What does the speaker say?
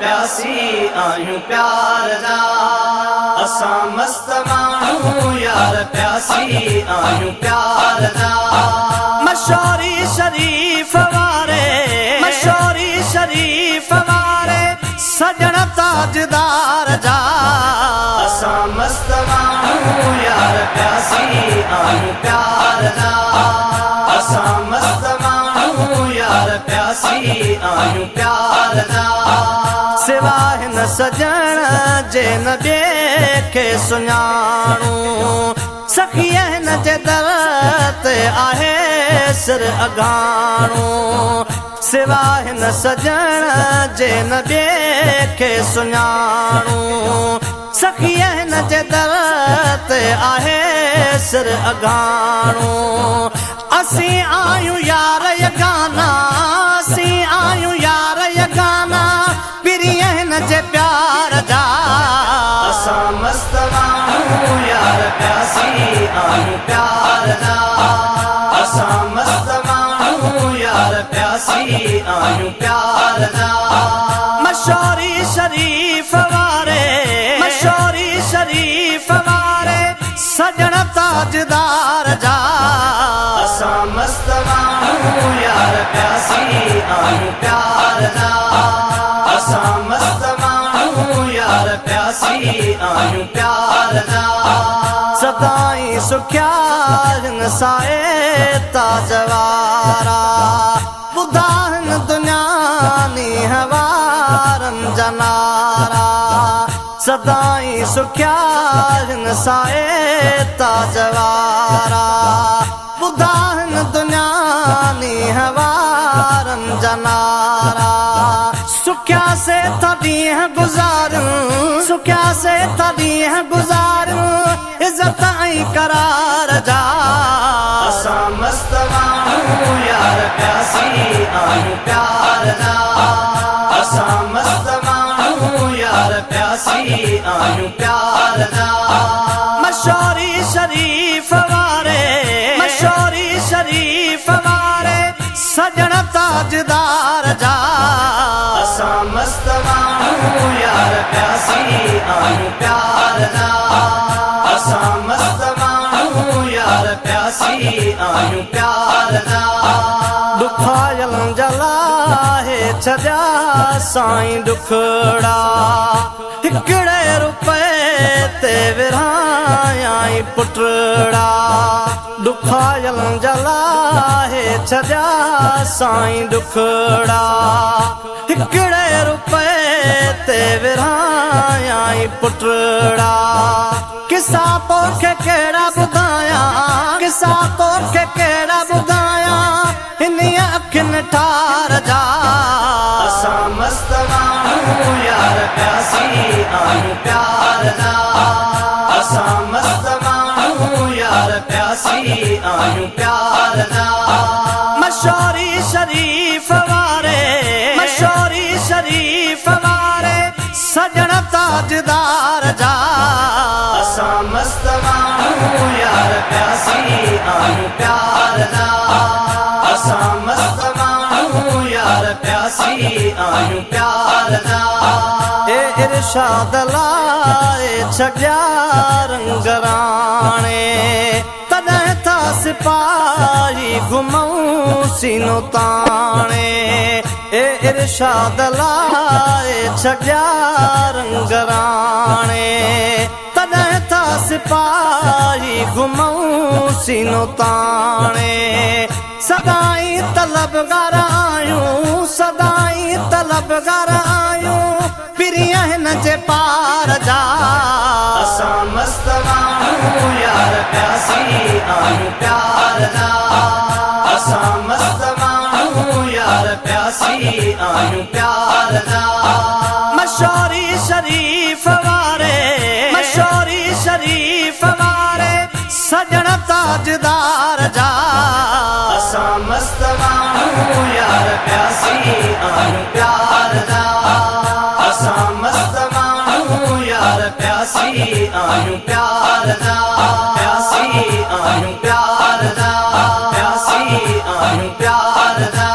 प्यासी आहियूं प्यार जा। असां मस्त माण्हू यार प्यासी आहियूं प्यार जा। मशहूरी शरीफ वारे, मशहूरी शरीफ वारे सजण ताजदार जा। असां मस्त माण्हू यार प्यासी आहियूं प्यार जा। असां मस्त माण्हू यार प्यासी आहियूं प्यार जा। सिवा हिन सजण जे न ॿिए खे सुञाणू, सखीअ हिन जे दर ते आहे सिर अघाणू। सिवा हिन सजण जे न ॿिए खे सुञाणू, सखीअ हिन जे दर ते आहे सिर अघाणू। असीं आहियूं यार यगाना, असीं आहियूं यार यगाना पिरीअ हिन जे प्यार जा। असां मस्त माण्हू यार प्यासी आहियूं प्यार जा। असां मस्त माण्हू यार प्यासी आहियूं प्यार जा। मशहूरी शरीफ वारे, मशहूरी शरीफ वारे सजण ताजदार जा। असां मस्त माण्हू यार प्यासी आहियूं प्यार जा। असां मस्त माण्हू यार प्यासी आहियूं प्यार जा। सदाई सुखिया हिन साए ताजवारा, ॿुधा हिन दुनिया नी हवारनि जा नारा। सदाई सुखिया हिन साए ताजवारा, ॿुधा हिन दुनिया नी हवारनि जा नारा। सुखिया से था ॾींहं गुज़ारूं, सुखिया से था ॾींहं गुज़ारूं इज़त ऐं करार जा। असां मस्त माण्हू यार प्यासी आहियूं प्यार जा। असां मस्त माण्हू यार प्यासी आहियूं प्यार जा। मशहूरी शरीफ वारे, मशहूरी शरीफ वारे सजण ताजदार जा। असां मस्त माण्हू यार प्यासी आहियूं प्यार जा। असां मस्त माण्हू यार प्यासी आहियूं प्यार जा। दुखायल जलाहे छॾिया साईं दुखड़ा, हिकिड़े रुपए ते विरहायाई पुटड़ा। दुखायल जलाहे छॾिया साईं दुखड़ा, हिकिड़े रुपए ते विरहायाई पुटड़ा। किसा तोखे कहिड़ा ॿुधायां, किसा तोखे कहिड़ा ॿुधायां हिनीअ अखियुनि ठार जा। असां मस्त माण्हू यार प्यासी आहियूं प्यार जा। असां मस्त माण्हू यार प्यासी आहियूं प्यार जा। मशहूरी शरीफ वारे, मशहूरी शरीफ वारे सजण ताजदार जा। असां मस्त माण्हू यार प्यासी आहियूं प्यार जा। असां मस्त माण्हू यार प्यासी आहियूं प्यार जा। ए इरशाद लाए छॾिया रंग राणे, तॾहिं था सिपाही घुमऊं सीनो ताणे। ए इरशाद लाए छॾिया रंग राणे, तॾहिं था सिपाही घुमऊं सीनो ताणे। सदाई तलबगार आहियूं, सदाई तलबगार आहियूं पिरीअ हिन जे पार जा। असां मस्त माण्हू यार प्यासी आहियूं प्यार जा। असां मस्त माण्हू यार प्यासी आहियूं प्यार जा। मशहूरी शरीफ वारे, मशहूरी शरीफ वारे सजण ताजदार जा। असां मस्त माण्हू यार प्यासी आहियूं प्यार जा। असां मस्त माण्हू यार प्यासी आहियूं प्यार जा। प्यासी आहियूं प्यार जा। प्यासी आहियूं प्यार जा।